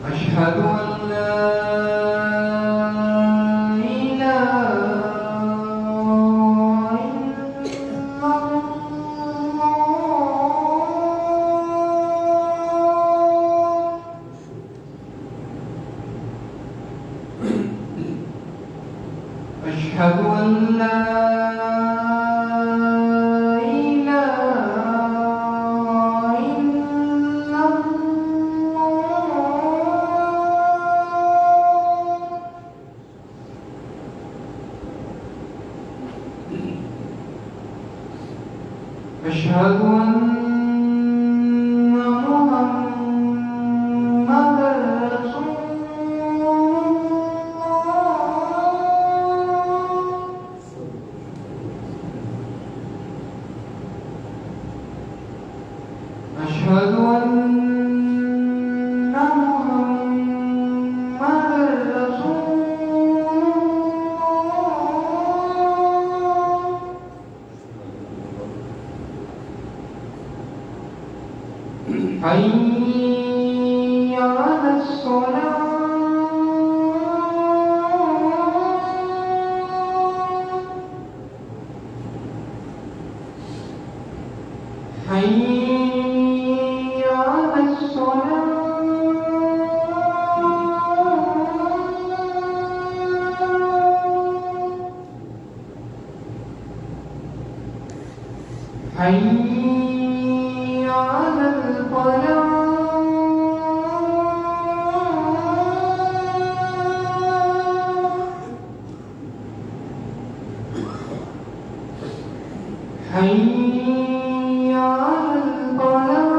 أشهد أن لا أشهد أن لا أشهد أن محمدًا رسول الله أشهد أن محمدًا رسول حي على الصلاة حي على الصلاة حي على الفلاح حي على الفلاح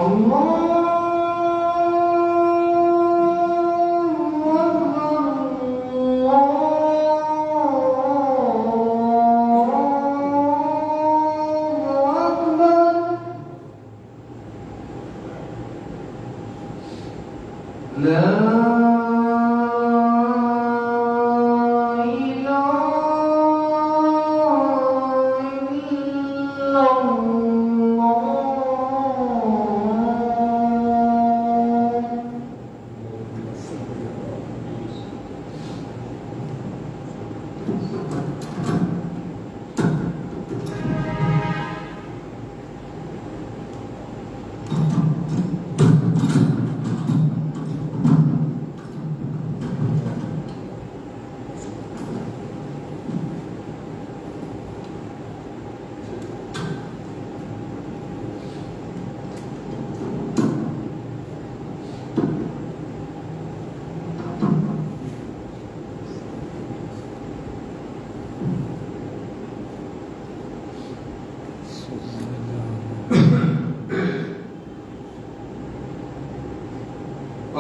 الله لا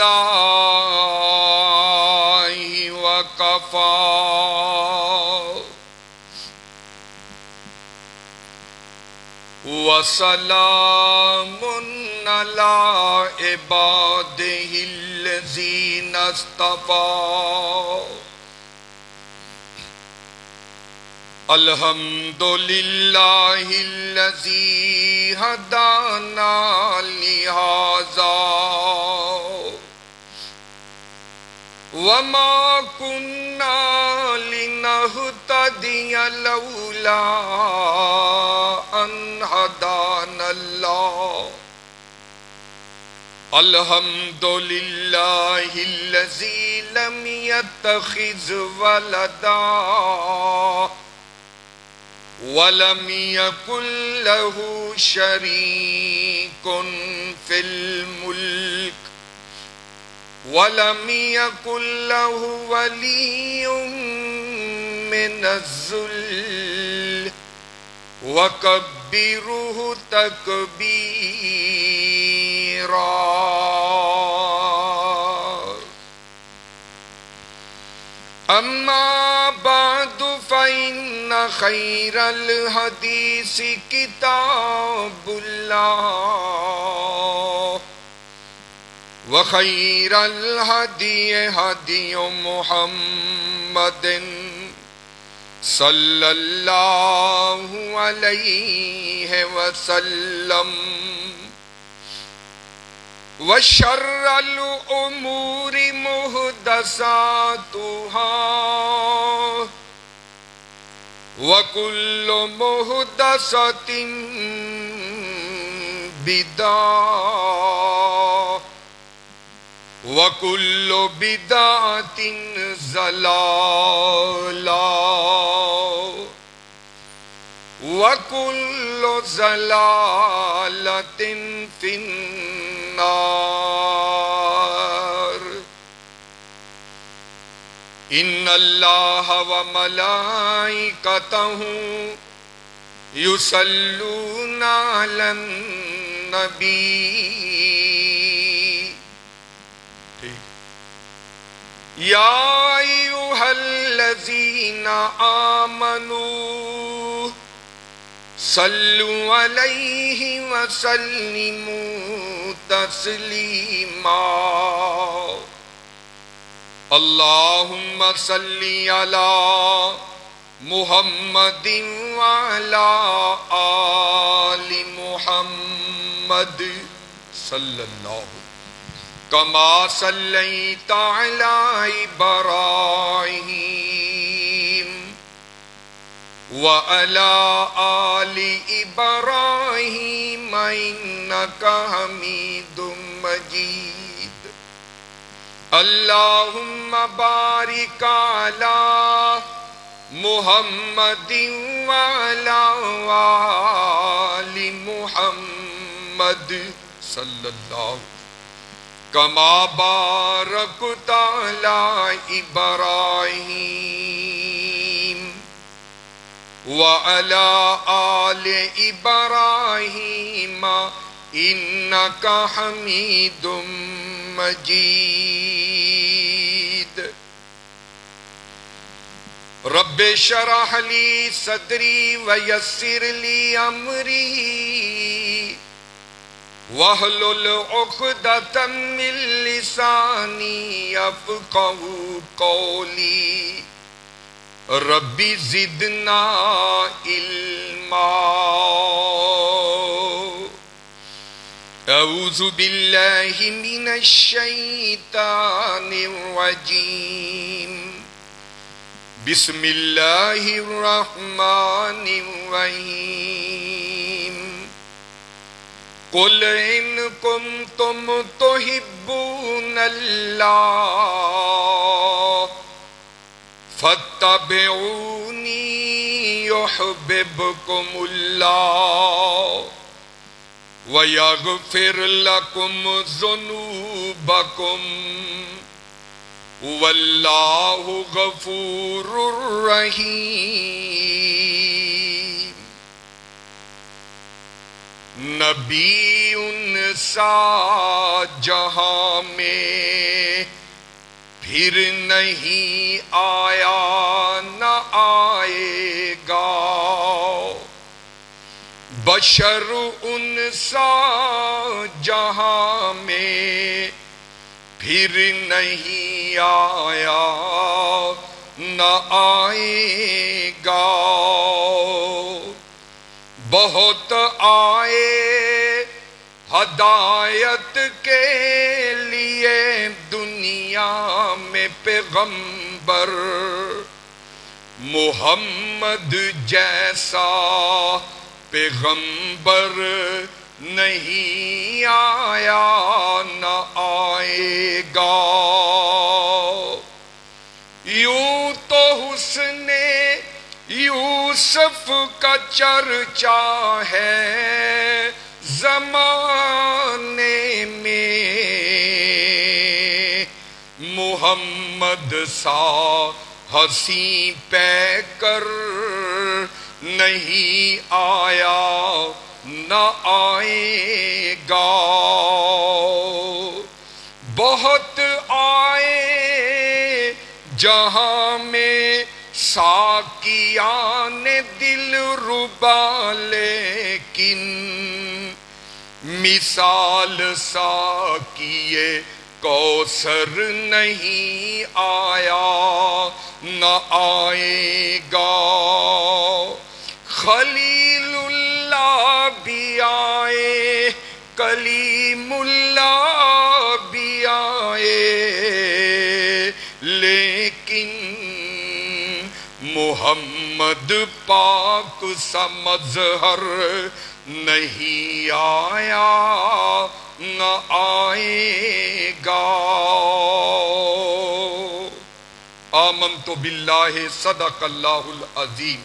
اللہ وکفى وسلام علی عباده الذین اصطفى الحمد للہ الذی ہدانا لہذا وما كنا لنهتدي لولا أن هدانا الله الحمد لله الذي لم يتخذ ولدا ولم يكن له شريك في الملك وَلَمْ يَكُنْ لَهُ وَلِيٌّ مِّنَ الذُّلِّ وَكَبِّرْهُ تَكْبِيرًا أَمَّا بَعْدُ فَإِنَّ خَيْرَ الْحَدِيثِ كِتَابُ اللَّهِ وخير الهدي هدي محمد صلى الله عليه وسلم وشر الأمور محدثاتها وكل محدثة بدعة وَكُلُّ بِدْعَةٍ ضَلَالَةٍ وَكُلُّ ضَلَالَةٍ فِي النَّارِ إِنَّ اللَّهَ وَمَلَائِكَتَهُ يُصَلُّونَ عَلَى النَّبِيِّ يا أيها الذين آمنوا صلوا عليه وسلموا تسليما اللهم صل على محمد وعلى آل محمد صلى الله كما صليت على إبراهيم وعلى آل إبراهيم إنك حميد مجيد اللهم بارك على محمد وعلى آل محمد صلى الله كما باركت على إبراهيم وعلى آل إبراهيم إنك حميد مجيد رب اشرح لي صدري ويسر لي أمري واحلل عقدة من لساني يفقهوا قولي رب زدنا علما أعوذ بالله من الشيطان الرجيم بسم الله الرحمن الرحيم قل إن كنتم تحبون الله فاتبعوني يحببكم الله ويغفر لكم ذنوبكم واللہ غفور رحیم نبی ان سا جہاں میں پھر نہیں آیا نہ آئے گا، بشر ان سا جہاں میں پھر نہیں آیا نہ آئے گا، بہت آئے ہدایت کے لیے دنیا میں پیغمبر، محمد جیسا پیغمبر نہیں آیا نہ آئے گا، یوں تو حسن یوسف کا چرچا ہے زمانے میں، محمد سا حسین پہ کر نہیں آیا نہ آئے گا، بہت آئے جہاں میں ساقیان دل ربا، لیکن مثال ساقیے کوثر نہیں آیا نہ آئے گا، خلیل اللہ بھی آئے کلیم اللہ بھی آئے، لیکن محمد پاک سا مظہر نہیں آیا نہ آئے گا۔ آمنت باللہ، صدق اللہ العظیم۔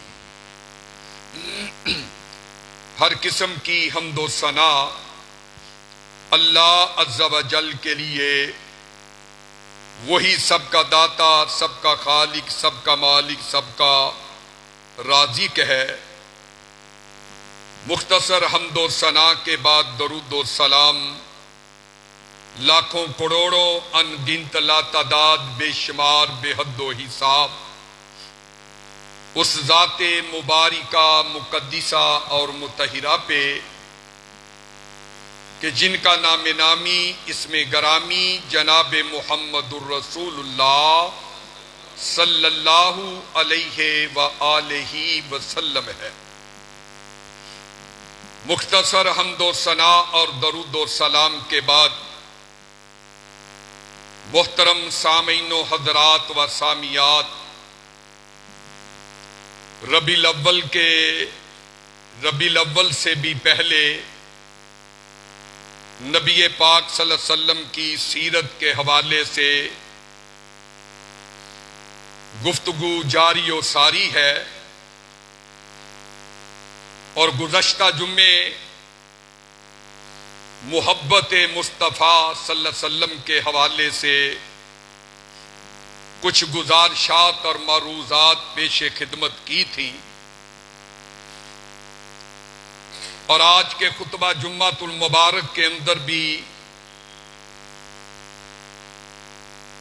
ہر قسم کی حمد و ثنا اللہ عز و جل کے لیے، وہی سب کا داتا، سب کا خالق، سب کا مالک، سب کا رازق ہے۔ مختصر حمد و ثنا کے بعد درود و سلام لاکھوں کروڑوں ان گنت لا تعداد بے شمار بے حد و حساب اس ذات مبارکہ مقدسہ اور مطہرہ پہ کہ جن کا نام نامی اسم گرامی جناب محمد الرسول اللہ صلی اللہ علیہ وآلہ وسلم ہے۔ مختصر حمد و ثنا اور درود و سلام کے بعد محترم سامعین و حضرات و سامعات، ربیع الاول سے بھی پہلے نبی پاک صلی اللہ علیہ وسلم کی سیرت کے حوالے سے گفتگو جاری و ساری ہے، اور گزشتہ جمعے محبت مصطفیٰ صلی اللہ علیہ وسلم کے حوالے سے کچھ گزارشات اور معروضات پیش خدمت کی تھی، اور آج کے خطبہ جمعۃ المبارک کے اندر بھی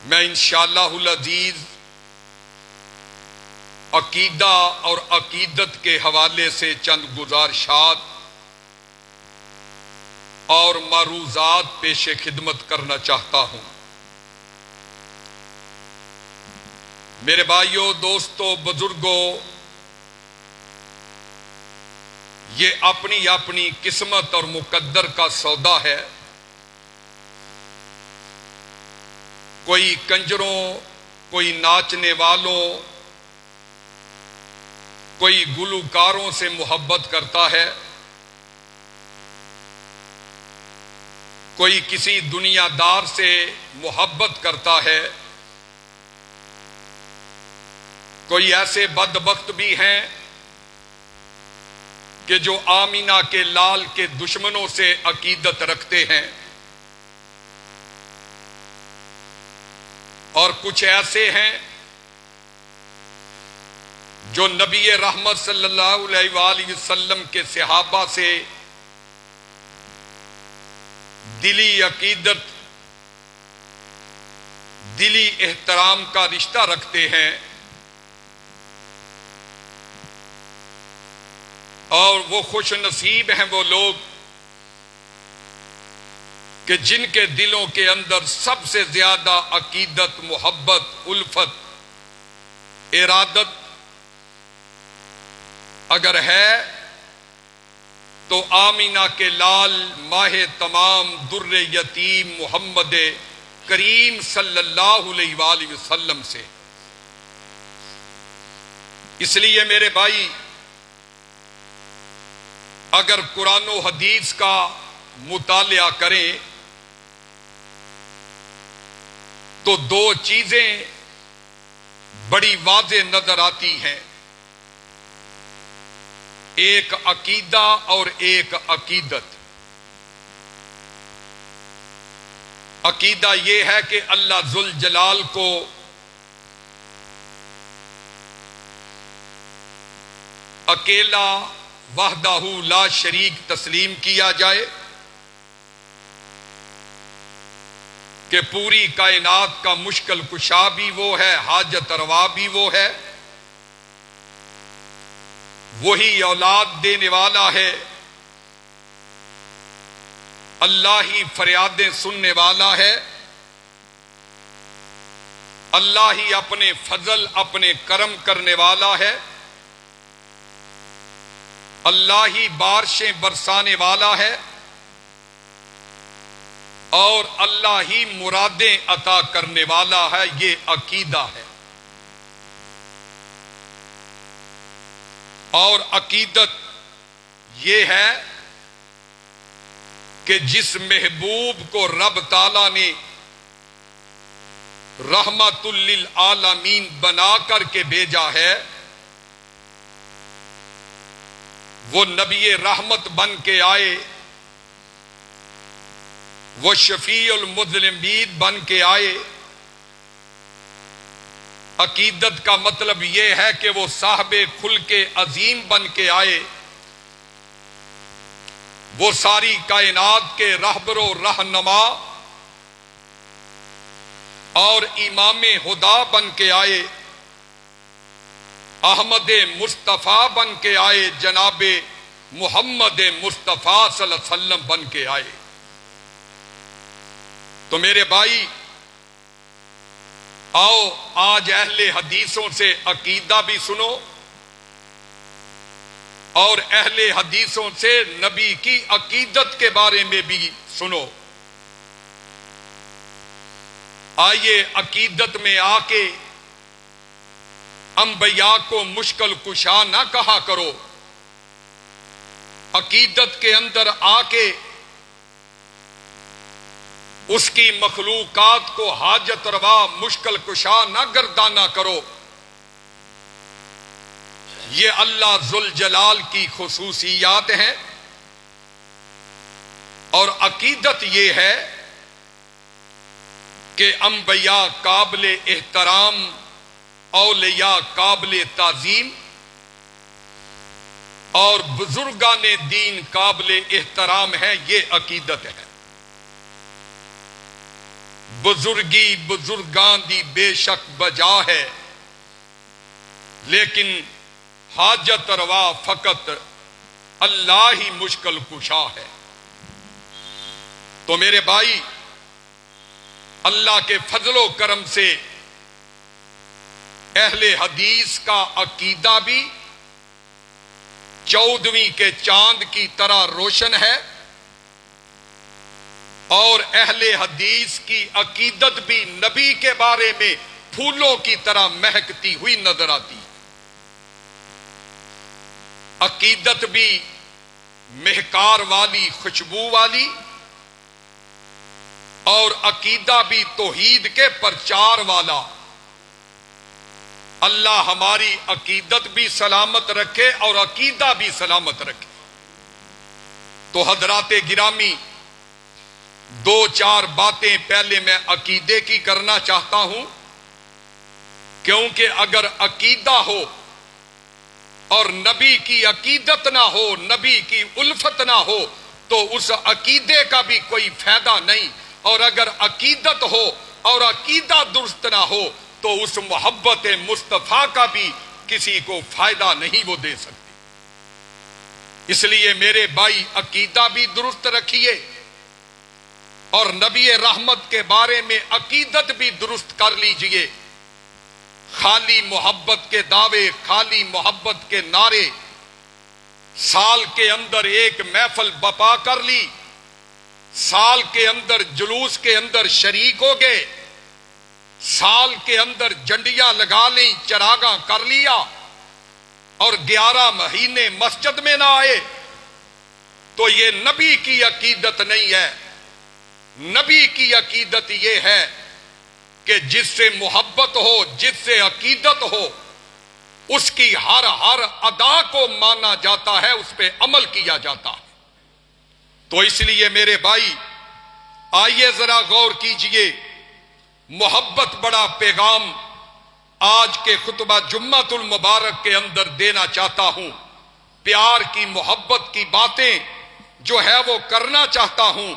میں انشاءاللہ العزیز عقیدہ اور عقیدت کے حوالے سے چند گزارشات اور معروضات پیش خدمت کرنا چاہتا ہوں۔ میرے بھائیوں، دوستوں، بزرگوں، یہ اپنی اپنی قسمت اور مقدر کا سودا ہے۔ کوئی کنجروں، کوئی ناچنے والوں، کوئی گلوکاروں سے محبت کرتا ہے، کوئی کسی دنیا دار سے محبت کرتا ہے، کوئی ایسے بدبخت بھی ہیں کہ جو آمینہ کے لال کے دشمنوں سے عقیدت رکھتے ہیں، اور کچھ ایسے ہیں جو نبی رحمت صلی اللہ علیہ وآلہ وسلم کے صحابہ سے دلی عقیدت، دلی احترام کا رشتہ رکھتے ہیں، اور وہ خوش نصیب ہیں وہ لوگ کہ جن کے دلوں کے اندر سب سے زیادہ عقیدت، محبت، الفت، ارادت اگر ہے تو آمینہ کے لال ماہ تمام در یتیم محمد کریم صلی اللہ علیہ وآلہ وسلم سے۔ اس لیے میرے بھائی، اگر قرآن و حدیث کا مطالعہ کریں تو دو چیزیں بڑی واضح نظر آتی ہیں، ایک عقیدہ اور ایک عقیدت۔ عقیدہ یہ ہے کہ اللہ ذوالجلال کو اکیلا وحدہ لا شریک تسلیم کیا جائے، کہ پوری کائنات کا مشکل کشا بھی وہ ہے، حاجت روا بھی وہ ہے، وہی اولاد دینے والا ہے، اللہ ہی فریادیں سننے والا ہے، اللہ ہی اپنے فضل اپنے کرم کرنے والا ہے، اللہ ہی بارشیں برسانے والا ہے، اور اللہ ہی مرادیں عطا کرنے والا ہے۔ یہ عقیدہ ہے۔ اور عقیدت یہ ہے کہ جس محبوب کو رب تعالیٰ نے رحمت للعالمین بنا کر کے بھیجا ہے، وہ نبی رحمت بن کے آئے، وہ شفیع المذنبین بن کے آئے۔ عقیدت کا مطلب یہ ہے کہ وہ صاحب خلق عظیم بن کے آئے، وہ ساری کائنات کے رہبر و رہنما اور امام ہدا بن کے آئے، احمد مصطفیٰ بن کے آئے، جناب محمد مصطفیٰ صلی اللہ علیہ وسلم بن کے آئے۔ تو میرے بھائی آؤ آج اہل حدیثوں سے عقیدہ بھی سنو اور اہل حدیثوں سے نبی کی عقیدت کے بارے میں بھی سنو۔ آئیے عقیدت میں آ کے انبیاء کو مشکل کشا نہ کہا کرو، عقیدت کے اندر آ کے اس کی مخلوقات کو حاجت روا مشکل کشا نہ گردانا کرو۔ یہ اللہ ذوالجلال کی خصوصیات ہیں، اور عقیدت یہ ہے کہ انبیاء قابل احترام، اولیاء قابل تعظیم، اور بزرگان دین قابل احترام ہیں۔ یہ عقیدت ہے۔ بزرگی بزرگان دی بے شک بجا ہے، لیکن حاجت روا فقط اللہ ہی مشکل کشا ہے۔ تو میرے بھائی، اللہ کے فضل و کرم سے اہل حدیث کا عقیدہ بھی 14ویں کے چاند کی طرح روشن ہے، اور اہل حدیث کی عقیدت بھی نبی کے بارے میں پھولوں کی طرح مہکتی ہوئی نظر آتی ہے۔ عقیدت بھی مہکار والی، خوشبو والی، اور عقیدہ بھی توحید کے پرچار والا۔ اللہ ہماری عقیدت بھی سلامت رکھے اور عقیدہ بھی سلامت رکھے۔ تو حضرات گرامی، 2-4 باتیں پہلے میں عقیدے کی کرنا چاہتا ہوں، کیونکہ اگر عقیدہ ہو اور نبی کی عقیدت نہ ہو، نبی کی الفت نہ ہو، تو اس عقیدے کا بھی کوئی فائدہ نہیں، اور اگر عقیدت ہو اور عقیدہ درست نہ ہو تو اس محبت مصطفیٰ کا بھی کسی کو فائدہ نہیں وہ دے سکتی۔ اس لیے میرے بھائی عقیدہ بھی درست رکھیے اور نبی رحمت کے بارے میں عقیدت بھی درست کر لیجئے۔ خالی محبت کے دعوے، خالی محبت کے نعرے، سال کے اندر ایک محفل بپا کر لی، سال کے اندر جلوس کے اندر شریک ہو گئے، سال کے اندر جھنڈیاں لگا لیں، چراغاں کر لیا، اور 11 مہینے مسجد میں نہ آئے، تو یہ نبی کی عقیدت نہیں ہے۔ نبی کی عقیدت یہ ہے کہ جس سے محبت ہو، جس سے عقیدت ہو، اس کی ہر ادا کو مانا جاتا ہے، اس پہ عمل کیا جاتا ہے۔ تو اس لیے میرے بھائی آئیے ذرا غور کیجئے، محبت بڑا پیغام آج کے خطبہ جمعۃ المبارک کے اندر دینا چاہتا ہوں، پیار کی، محبت کی باتیں جو ہے وہ کرنا چاہتا ہوں۔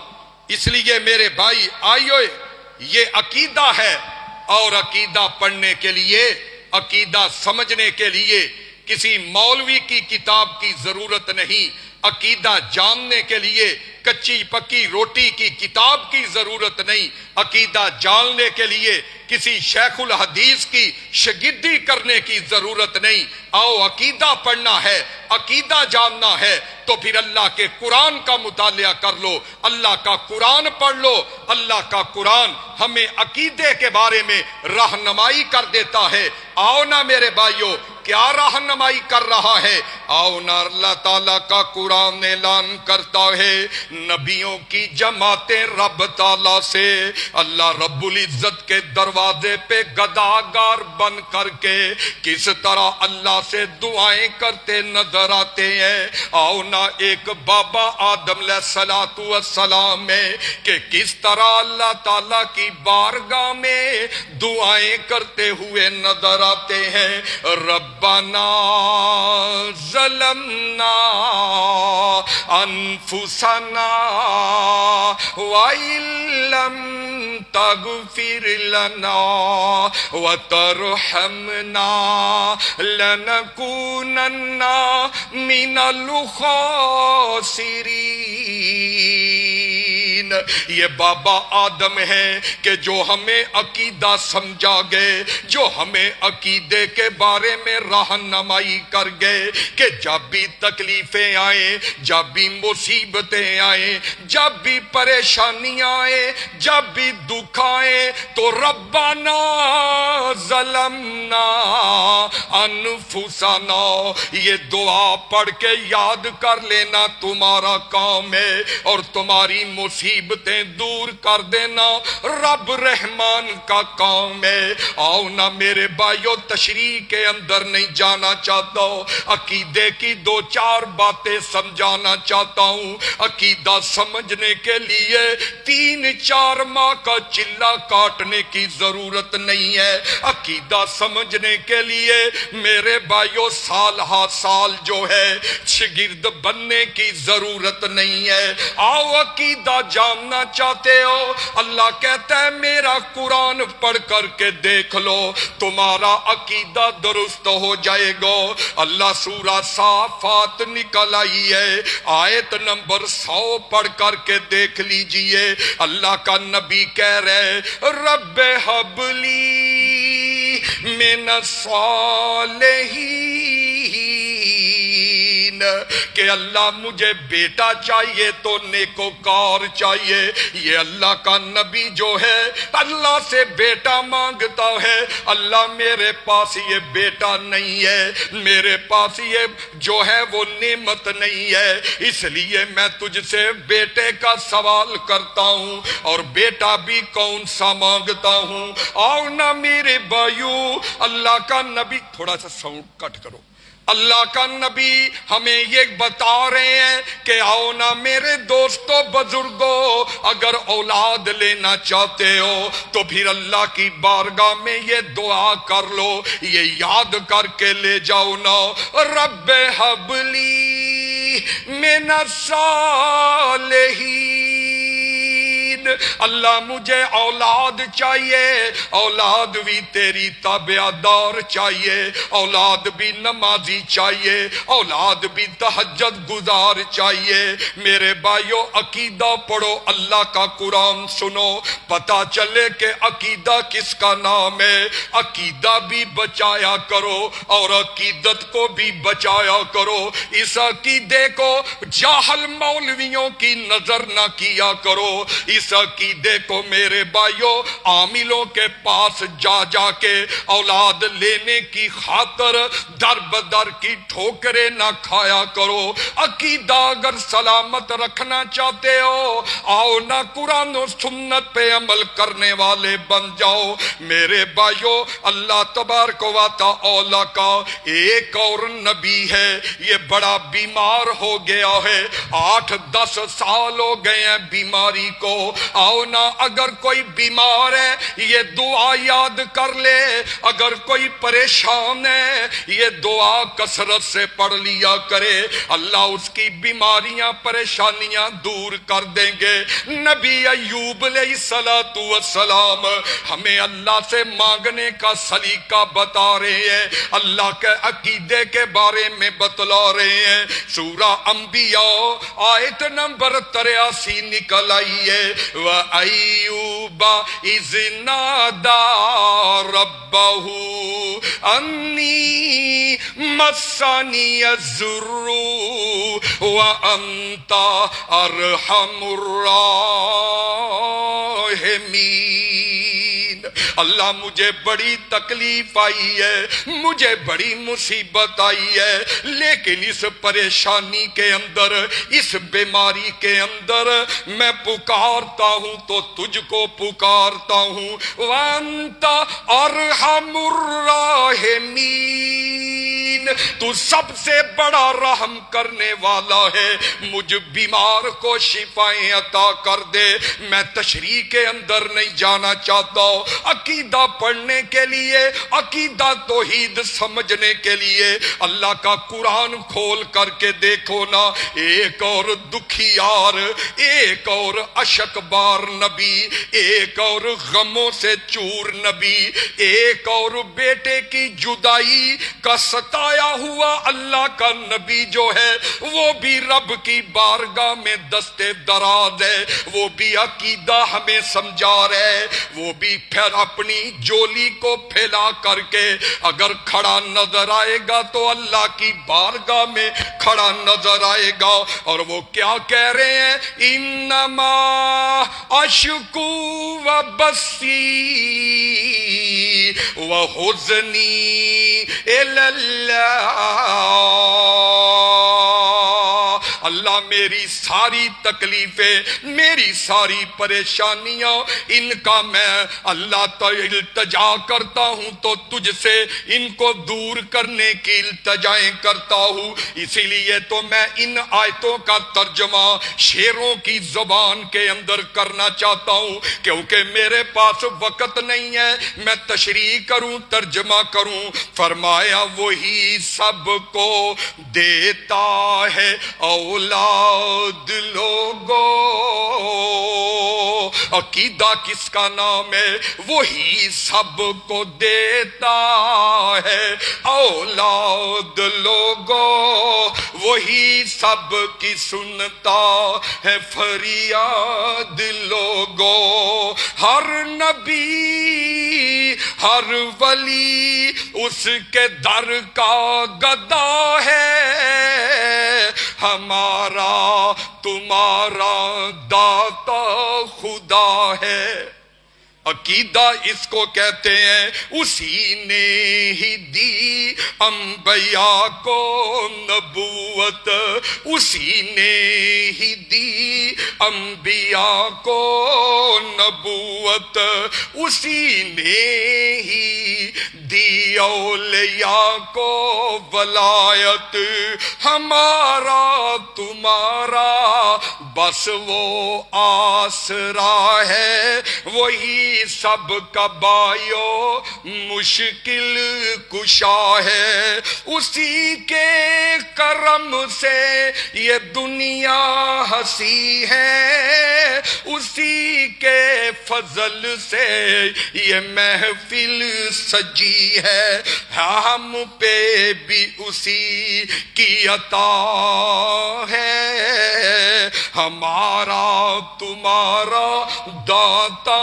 اس لیے میرے بھائی آئیے، یہ عقیدہ ہے، اور عقیدہ پڑھنے کے لیے، عقیدہ سمجھنے کے لیے کسی مولوی کی کتاب کی ضرورت نہیں، عقیدہ جاننے کے لیے کچی پکی روٹی کی کتاب کی ضرورت نہیں، عقیدہ جاننے کے لیے کسی شیخ الحدیث کی شاگردی کرنے کی ضرورت نہیں۔ آؤ عقیدہ پڑھنا ہے، عقیدہ جاننا ہے تو پھر اللہ کے قرآن کا مطالعہ کر لو، اللہ کا قرآن پڑھ لو۔ اللہ کا قرآن ہمیں عقیدے کے بارے میں رہنمائی کر دیتا ہے۔ آؤ نا میرے بھائیو، کیا رہنمائی کر رہا ہے؟ آؤ نا اللہ تعالیٰ کا قرآن اعلان کرتا ہے، نبیوں کی جماعتیں رب تعالیٰ سے اللہ رب العزت کے دروازے پہ گداگار بن کر کے کس طرح اللہ سے دعائیں کرتے نظر آتے ہیں۔ آؤ نا ایک بابا آدم علیہ السلام میں کہ کس طرح اللہ تعالیٰ کی بارگاہ میں دعائیں کرتے ہوئے نظر آتے ہیں۔ ربنا ظلمنا انفسنا وَإِن لَّمْ تَغْفِرْ لَنَا وَتَرْحَمْنَا لَنَكُونَنَّ مِنَ الْخَاسِرِينَ۔ یہ بابا آدم ہے کہ جو ہمیں عقیدہ سمجھا گئے، جو ہمیں عقیدے کے بارے میں رہنمائی کر گئے کہ جب بھی تکلیفیں آئیں، جب بھی مصیبتیں آئیں، جب بھی پریشانیاں آئیں، جب بھی دکھ آئیں تو ربنا ظلمنا انفسنا، یہ دعا پڑھ کے یاد کر لینا تمہارا کام ہے، اور تمہاری مصیبتیں دور کر دینا رب رحمان کا کام ہے۔ آؤ نا میرے بھائیو، تشریح کے اندر نہیں جانا چاہتا ہوں، عقیدے کی 2-4 باتیں سمجھانا چاہتا ہوں۔ عقیدہ سمجھنے کے لیے 3-4 ماہ کا چلہ کاٹنے کی ضرورت نہیں ہے۔ عقیدہ سمجھنے کے لیے میرے بھائیو سال ہا سال جو ہے شاگرد بننے کی ضرورت نہیں ہے۔ آؤ عقیدہ جاننا چاہتے ہو، اللہ کہتا ہے میرا قرآن پڑھ کر کے دیکھ لو، تمہارا عقیدہ درست ہو جائے گا۔ اللہ سورہ صافات نکل آئی ہے، آیت نمبر 100 پڑھ کر کے دیکھ لیجئے۔ اللہ کا نبی کہہ رہے رب ہب لی من الصالحین، کہ اللہ مجھے بیٹا چاہیے تو نیکوکار چاہیے۔ یہ اللہ کا نبی جو ہے اللہ سے بیٹا مانگتا ہے، اللہ میرے پاس یہ بیٹا نہیں ہے، میرے پاس یہ جو ہے وہ نعمت نہیں ہے، اس لیے میں تجھ سے بیٹے کا سوال کرتا ہوں، اور بیٹا بھی کون سا مانگتا ہوں۔ آؤ نا میرے بھائیو، اللہ کا نبی، تھوڑا سا ساؤنڈ کٹ کرو، اللہ کا نبی ہمیں یہ بتا رہے ہیں کہ آؤ نا میرے دوستو بزرگو، اگر اولاد لینا چاہتے ہو تو پھر اللہ کی بارگاہ میں یہ دعا کر لو، یہ یاد کر کے لے جاؤ نا، رب حبلی من الصالحین، اللہ مجھے اولاد چاہیے، اولاد بھی تیری تابع دار چاہیے، اولاد بھی نمازی چاہیے، اولاد بھی تہجد گزار چاہیے۔ میرے بھائیو عقیدہ پڑھو، اللہ کا قرآن سنو، پتا چلے کہ عقیدہ کس کا نام ہے۔ عقیدہ بھی بچایا کرو اور عقیدت کو بھی بچایا کرو۔ اس عقیدے کو جاہل مولویوں کی نظر نہ کیا کرو، اس عقیدے کو میرے بھائیو عاملوں کے پاس جا جا کے اولاد لینے کی خاطر در بدر کی ٹھوکریں نہ کھایا کرو۔ عقیدہ اگر سلامت رکھنا چاہتے ہو، آؤ نہ قرآن و سنت پہ عمل کرنے والے بن جاؤ۔ میرے بھائیو اللہ تبارک و تعالی کا ایک اور نبی ہے، یہ بڑا بیمار ہو گیا ہے، 8-10 سال ہو گئے ہیں بیماری کو۔ آؤ نا اگر کوئی بیمار ہے یہ دعا یاد کر لے، اگر کوئی پریشان ہے یہ دعا کثرت سے پڑھ لیا کرے، اللہ اس کی بیماریاں پریشانیاں دور کر دیں گے۔ نبی ایوب علیہ السلام ہمیں اللہ سے مانگنے کا سلیقہ بتا رہے ہیں، اللہ کے عقیدے کے بارے میں بتلا رہے ہیں۔ سورہ انبیاء آیت نمبر 83 نکل آئی ہے، وَأَيُّوبَ إِذْ نَادَى رَبَّهُ أَنِّي مَسَّنِيَ الضُّرُّ وَأَنْتَ أَرْحَمُ الراحمین۔ اللہ مجھے بڑی تکلیف آئی ہے، مجھے بڑی مصیبت آئی ہے، لیکن اس پریشانی کے اندر، اس بیماری کے اندر میں پکارتا ہوں تو تجھ کو پکارتا ہوں۔ وَأَنْتَ أَرْحَمُ الراحمین، تو سب سے بڑا رحم کرنے والا ہے، مجھ بیمار کو شفائیں عطا کر دے۔ میں تشریح کے اندر نہیں جانا چاہتا ہوں، عقیدہ پڑھنے کے لیے، عقیدہ توحید سمجھنے کے لیے اللہ کا قرآن کھول کر کے دیکھو نا، ایک اور دکھیار، ایک اور اشک بار نبی، ایک اور غموں سے چور نبی، ایک اور بیٹے کی جدائی کا ستایا ہوا اللہ کا نبی جو ہے، وہ بھی رب کی بارگاہ میں دستے دراز ہے، وہ بھی عقیدہ ہمیں سمجھا رہے، وہ بھی پھر اپنی جولی کو پھیلا کر کے اگر کھڑا نظر آئے گا تو اللہ کی بارگاہ میں کھڑا نظر آئے گا، اور وہ کیا کہہ رہے ہیں؟ انما اشکو و بسی و حزنی الی اللہ، اللہ میری ساری تکلیفیں، میری ساری پریشانیاں، ان کا میں اللہ التجا کرتا ہوں تو تجھ سے ان کو دور کرنے کی التجائیں کرتا ہوں۔ اسی لیے تو میں ان آیتوں کا ترجمہ شعروں کی زبان کے اندر کرنا چاہتا ہوں، کیونکہ میرے پاس وقت نہیں ہے میں تشریح کروں، ترجمہ کروں۔ فرمایا وہی سب کو دیتا ہے اولاد لوگو، عقیدہ کس کا نام ہے؟ وہی سب کو دیتا ہے اولاد لوگو، وہی سب کی سنتا ہے فریاد لوگو۔ ہر نبی ہر ولی اس کے در کا گدا ہے، ہمارا تمہارا داتا خدا ہے۔ عقیدہ اس کو کہتے ہیں، اسی نے ہی دی انبیاء کو نبوت، اسی نے ہی دی انبیاء کو نبوت، اسی نے ہی دی اولیاء کو ولایت، ہمارا تمہارا بس وہ آسرا ہے وہی سب کا بایو مشکل کشا ہے، اسی کے کرم سے یہ دنیا ہنسی ہے، اسی کے فضل سے یہ محفل سجی ہے، ہم پہ بھی اسی کی عطا ہے، ہمارا تمہارا داتا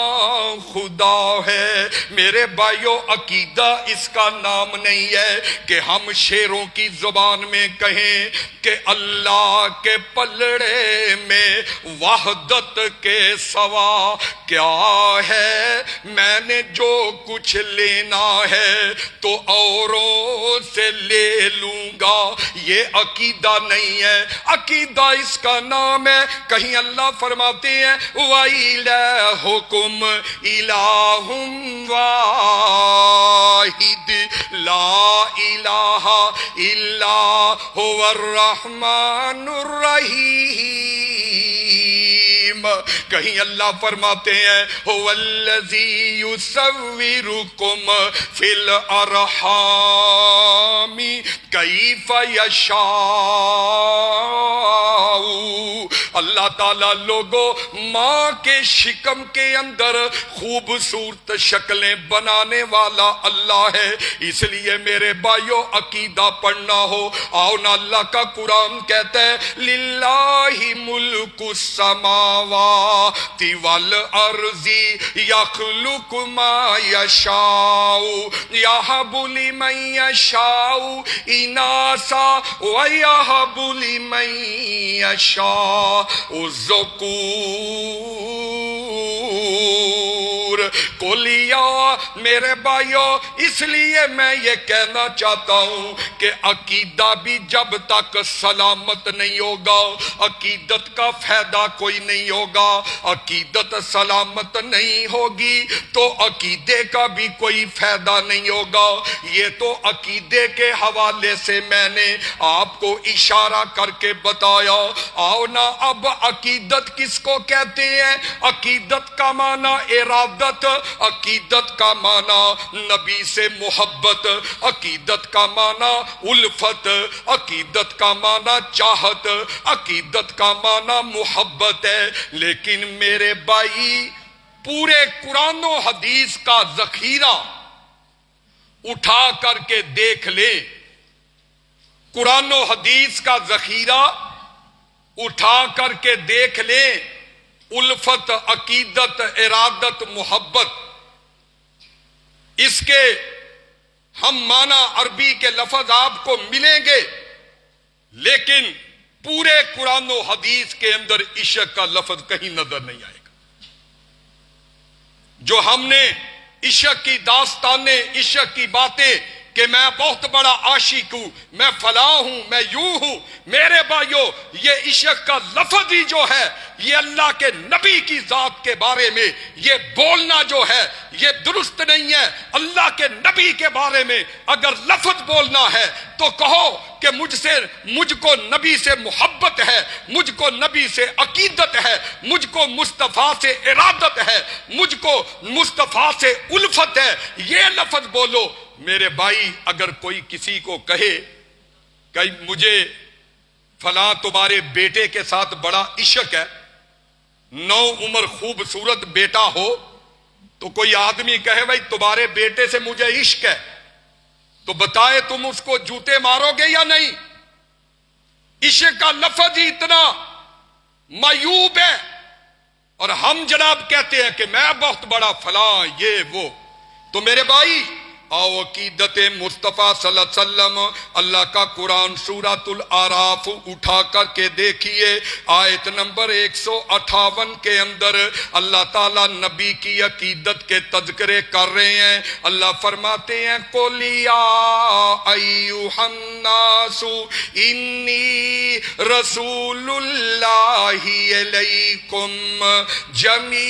خدا ہے۔ میرے بھائیو، عقیدہ اس کا نام نہیں ہے کہ ہم شیروں کی زبان میں کہیں کہ اللہ کے پلڑے میں وحدت کے سوا کیا ہے، میں نے جو کچھ لینا ہے تو اوروں سے لے لوں گا، یہ عقیدہ نہیں ہے۔ عقیدہ اس کا نام ہے، کہیں اللہ فرماتے ہیں وَإِلَٰهُكُمْ إِلَٰهٌ وَاحِدٌ لَا إِلَٰهَ إِلَّا هُوَ الرَّحْمَٰنُ الرَّحِيمُ۔ کہیں اللہ فرماتے ہیں هُوَ الَّذِي يُصَوِّرُكُمْ فِي الْأَرْحَامِ كَيْفَ يَشَاءُ۔ اللہ تعالیٰ لوگوں ماں کے شکم کے اندر خوبصورت شکلیں بنانے والا اللہ ہے۔ اس لیے میرے بھائیو، عقیدہ پڑھنا ہو، آؤ نا، اللہ کا قرآن کہتا ہے للہ ملک السماوات والارض یخلق ما یشاء یہب لمن یشاء اناسا ویہب لمن یشاء الذکور۔ کولیا میرے بھائیو، اس لیے میں یہ کہنا چاہتا ہوں کہ عقیدہ بھی جب تک سلامت نہیں ہوگا، عقیدت کا فائدہ کوئی نہیں ہوگا۔ عقیدت سلامت نہیں ہوگی تو عقیدے کا بھی کوئی فائدہ نہیں ہوگا۔ یہ تو عقیدے کے حوالے سے میں نے آپ کو اشارہ کر کے بتایا۔ آؤ نا، اب عقیدت کس کو کہتے ہیں؟ عقیدت کا معنی ارادت، عقیدت کا معنی نبی سے محبت، عقیدت کا معنی الفت، عقیدت کا معنی چاہت، عقیدت کا معنی محبت ہے۔ لیکن میرے بھائی، پورے قرآن و حدیث کا ذخیرہ اٹھا کر کے دیکھ لیں، قرآن و حدیث کا ذخیرہ اٹھا کر کے دیکھ لیں، الفت، عقیدت، ارادت، محبت، اس کے ہم معنی عربی کے لفظ آپ کو ملیں گے، لیکن پورے قرآن و حدیث کے اندر عشق کا لفظ کہیں نظر نہیں آئے گا۔ جو ہم نے عشق کی داستانیں، عشق کی باتیں کہ میں بہت بڑا عاشق ہوں، میں فلاں ہوں، میں یوں ہوں، میرے بھائیو، یہ عشق کا لفظ ہی جو ہے، یہ اللہ کے نبی کی ذات کے بارے میں یہ بولنا جو ہے یہ درست نہیں ہے۔ اللہ کے نبی کے بارے میں اگر لفظ بولنا ہے تو کہو کہ مجھ کو نبی سے محبت ہے، مجھ کو نبی سے عقیدت ہے، مجھ کو مصطفیٰ سے ارادت ہے، مجھ کو مصطفیٰ سے الفت ہے، یہ لفظ بولو۔ میرے بھائی، اگر کوئی کسی کو کہے کہ مجھے فلاں تمہارے بیٹے کے ساتھ بڑا عشق ہے، نو عمر خوبصورت بیٹا ہو، تو کوئی آدمی کہے بھائی تمہارے بیٹے سے مجھے عشق ہے، تو بتائے تم اس کو جوتے مارو گے یا نہیں؟ عشق کا لفظ ہی اتنا معیوب ہے، اور ہم جناب کہتے ہیں کہ میں بہت بڑا فلاں، یہ وہ۔ تو میرے بھائی، آؤ عقیدت مصطفیٰ صلی اللہ علیہ وسلم، اللہ کا قرآن سورۃ الاعراف اٹھا کر کے دیکھیے، آیت نمبر 158 کے اندر اللہ تعالیٰ نبی کی عقیدت کے تذکرے کر رہے ہیں۔ اللہ فرماتے ہیں قُلْ يَا أَيُّهَا النَّاسُ إِنِّي رَسُولُ اللَّهِ إِلَيْكُمْ جَمِيعًا۔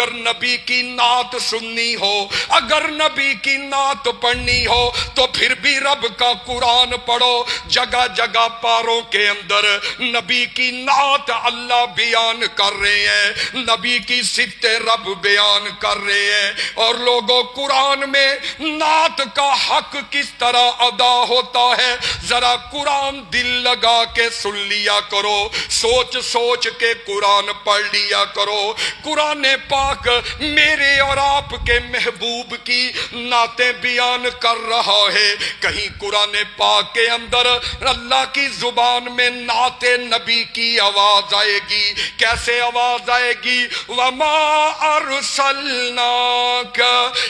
اگر نبی کی نعت سننی ہو، اگر نبی کی نعت پڑھنی ہو تو پھر بھی رب کا قرآن پڑھو۔ جگہ جگہ پاروں کے اندر نبی کی نعت اللہ بیان کر رہے ہیں، نبی کی صفت رب بیان کر رہے ہیں۔ اور لوگوں، قرآن میں نعت کا حق کس طرح ادا ہوتا ہے ذرا قرآن دل لگا کے سن لیا کرو، سوچ سوچ کے قرآن پڑھ لیا کرو۔ قرآن پاک میرے اور آپ کے محبوب کی نعتیں بیان کر رہا ہے۔ کہیں قرآن پاک کے اندر اللہ کی زبان میں نعت نبی کی آواز آئے گی، کیسے آواز آئے گی؟ وَمَا أَرْسَلْنَاكَ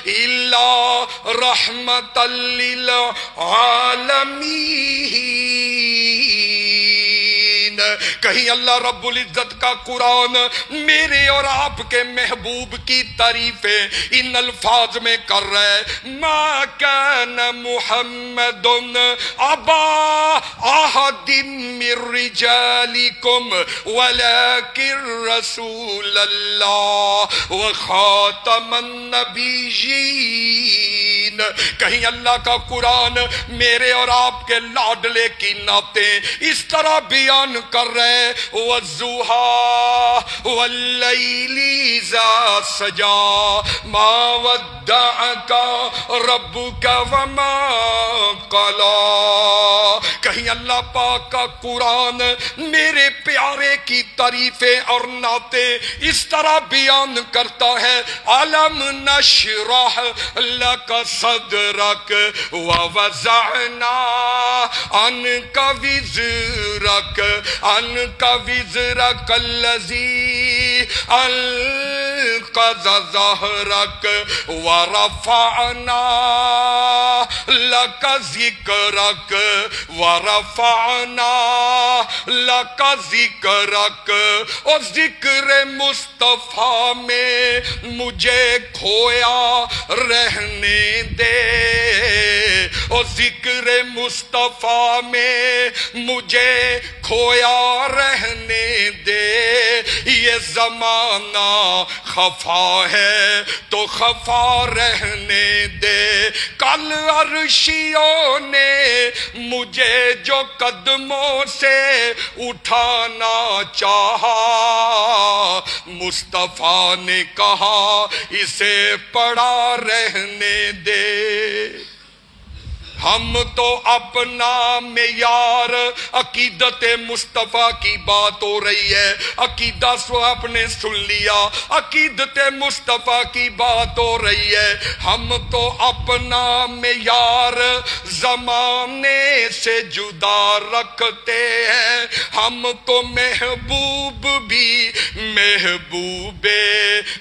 إِلَّا رَحْمَةً لِّلْعَالَمِينَ۔ کہیں اللہ رب العزت کا قرآن میرے اور آپ کے محبوب کی تعریفیں ان الفاظ میں کر رہا ہے، ما کان محمد ابا احد من رجالکم ولکن رسول اللہ وخاتم النبیین۔ کہیں اللہ کا قرآن میرے اور آپ کے لاڈلے کی نعتیں اس طرح بیان کر رہے، وَالضُّحَىٰ وَاللَّيْلِ إِذَا سَجَىٰ مَا وَدَّعَكَ رَبُّكَ وَمَا قَلَىٰ۔ کہیں اللہ پاک کا قرآن میرے پیارے کی تعریفیں اور نعتیں اس طرح بیان کرتا ہے، أَلَمْ نَشْرَحْ لَكَ صَدْرَكَ وَوَضَعْنَا عَنْكَ وِزْرَكَ الَّذِي أَنقَضَ ظَهْرَكَ وَرَفَعْنَا لَكَ ذِكْرَكَ اور ذکر مصطفیٰ میں مجھے کھویا رہنے دے، اور ذکر مصطفیٰ میں مجھے کھویا رہنے دے۔ یہ زمانہ خفا ہے تو خفا رہنے دے، کل عرشیوں نے مجھے جو قدموں سے اٹھانا چاہا، مصطفیٰ نے کہا اسے پڑا رہنے دے۔ ہم تو اپنا معیار عقیدت مصطفیٰ کی بات ہو رہی ہے، عقیدہ سو آپ نے سن لیا، عقیدت مصطفیٰ کی بات ہو رہی ہے۔ ہم تو اپنا معیار زمانے سے جدا رکھتے ہیں، ہم تو محبوب بھی محبوب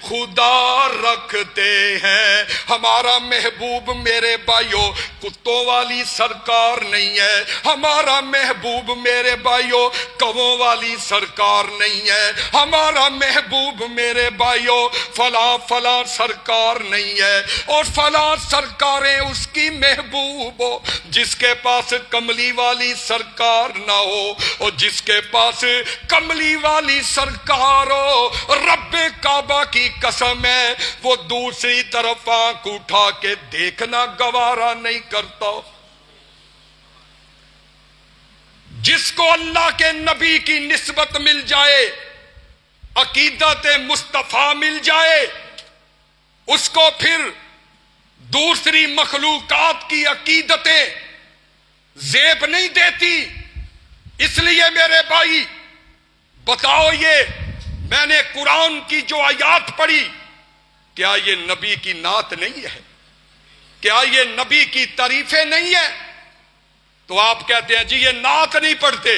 خدا رکھتے ہیں۔ ہمارا محبوب میرے بھائیوں کتوں والی سرکار نہیں ہے، ہمارا محبوب میرے بھائیوں کووں والی سرکار نہیں ہے، ہمارا محبوب میرے بھائیوں فلاں فلاں سرکار نہیں ہے۔ اور فلاں سرکاریں اس کی محبوب ہو جس کے پاس کملی والی سرکار نہ ہو، اور جس کے پاس کملی والی سرکار ہو، رب کعبہ کی قسم ہے وہ دوسری طرف آنکھ اٹھا کے دیکھنا گوارا نہیں کرتا۔ جس کو اللہ کے نبی کی نسبت مل جائے، عقیدت مصطفیٰ مل جائے، اس کو پھر دوسری مخلوقات کی عقیدتیں زیب نہیں دیتی۔ اس لیے میرے بھائی بتاؤ، یہ میں نے قرآن کی جو آیات پڑھی، کیا یہ نبی کی نعت نہیں ہے؟ کیا یہ نبی کی تعریفیں نہیں ہے؟ تو آپ کہتے ہیں جی یہ نعت نہیں پڑھتے۔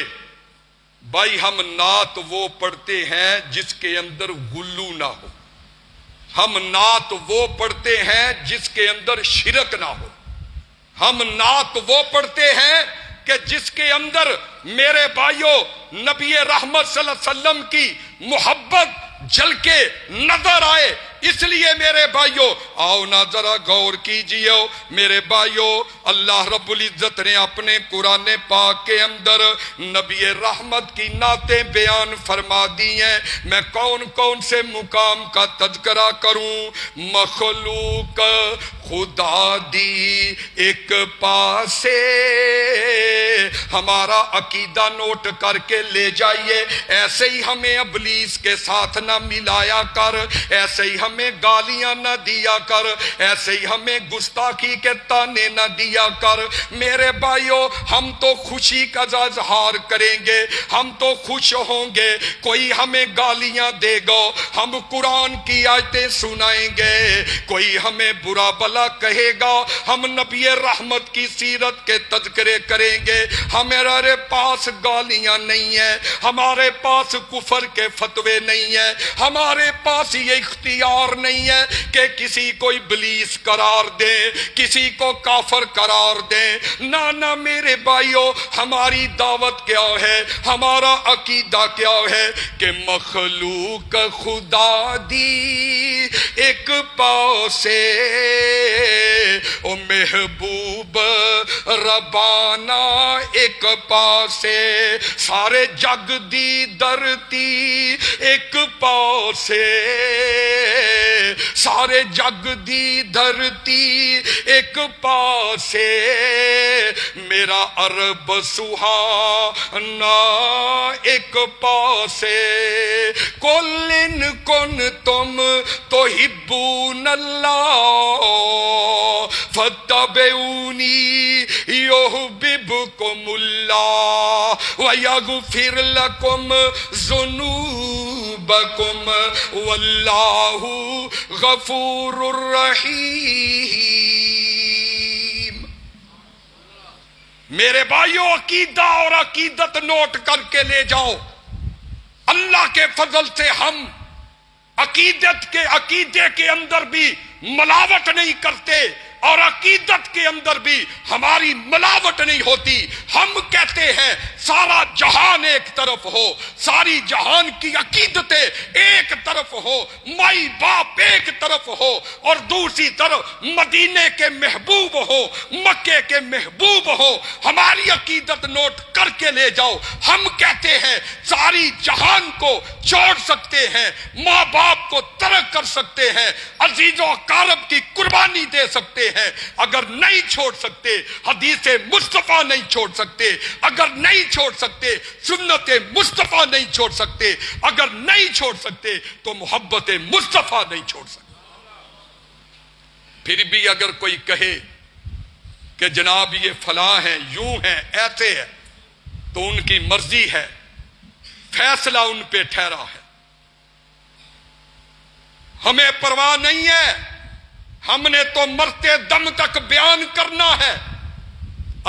بھائی ہم نعت وہ پڑھتے ہیں جس کے اندر غلو نہ ہو، ہم نعت وہ پڑھتے ہیں جس کے اندر شرک نہ ہو، ہم نعت وہ پڑھتے ہیں کہ جس کے اندر میرے بھائیوں نبی رحمت صلی اللہ علیہ وسلم کی محبت جل کے نظر آئے۔ اس لیے میرے بھائیوں آؤ نہ ذرا غور کیجئے میرے بھائیوں، اللہ رب العزت نے اپنے قرآن پاک کے اندر نبی رحمت کی نعتیں بیان فرما دی ہیں۔ میں کون کون سے مقام کا تذکرہ کروں؟ مخلوق خدا دی ایک پاسے، ہمارا عقیدہ نوٹ کر کے لے جائیے۔ ایسے ہی ہمیں ابلیس کے ساتھ نہ ملایا کر، ایسے ہی ہمیں گالیاں نہ دیا کر، ایسے ہی ہمیں گستاخی کے تانے نہ دیا کر۔ میرے بھائیوں ہم تو خوشی کا اظہار کریں گے، ہم تو خوش ہوں گے، کوئی ہمیں گالیاں دے گا ہم قرآن کی آیتیں سنائیں گے، کوئی ہمیں برا بلا کہے گا ہم نبی رحمت کی سیرت کے تذکرے کریں گے۔ ہمارے پاس گالیاں نہیں ہیں، ہمارے پاس کفر کے فتوے نہیں ہیں، ہمارے پاس یہ اختیار نہیں ہے کہ کسی کو ابلیس قرار دیں، کسی کو کافر قرار دیں۔ نہ میرے بھائیوں، ہماری دعوت کیا ہے، ہمارا عقیدہ کیا ہے کہ مخلوق خدا دی ایک پاؤ سے، او محبوب ربانا ایک پاؤ سے، سارے جگ دی درتی ایک پاؤ سے، سارے جگ دی دھرتی ایک پاؤ سے، میرا عرب سہانا ایک پاؤ سے، کل کن تم تحبون اللہ فاتبعونی یحببکم اللہ ویغفر لکم ذنوبکم واللہ غفور الرحیم۔ میرے بھائیوں عقیدہ اور عقیدت نوٹ کر کے لے جاؤ۔ اللہ کے فضل سے ہم عقیدے کے اندر بھی ملاوٹ نہیں کرتے اور عقیدت کے اندر بھی ہماری ملاوٹ نہیں ہوتی۔ ہم کہتے ہیں سارا جہان ایک طرف ہو، ساری جہان کی عقیدتیں ایک طرف ہو، مائی باپ ایک طرف ہو اور دوسری طرف مدینے کے محبوب ہو، مکے کے محبوب ہو۔ ہماری عقیدت نوٹ کر کے لے جاؤ۔ ہم کہتے ہیں ساری جہان کو چھوڑ سکتے ہیں، ماں باپ کو ترک کر سکتے ہیں، عزیز و اقارب کی قربانی دے سکتے ہیں۔ اگر نہیں چھوڑ سکتے حدیث مصطفیٰ نہیں چھوڑ سکتے، اگر نہیں چھوڑ سکتے سنت مصطفیٰ نہیں چھوڑ سکتے، اگر نہیں چھوڑ سکتے تو محبت مصطفیٰ نہیں چھوڑ سکتے۔ پھر بھی اگر کوئی کہے کہ جناب یہ فلاں ہیں، یوں ہیں، ایسے ہے، تو ان کی مرضی ہے، فیصلہ ان پہ ٹھہرا ہے، ہمیں پرواہ نہیں ہے، ہم نے تو مرتے دم تک بیان کرنا ہے،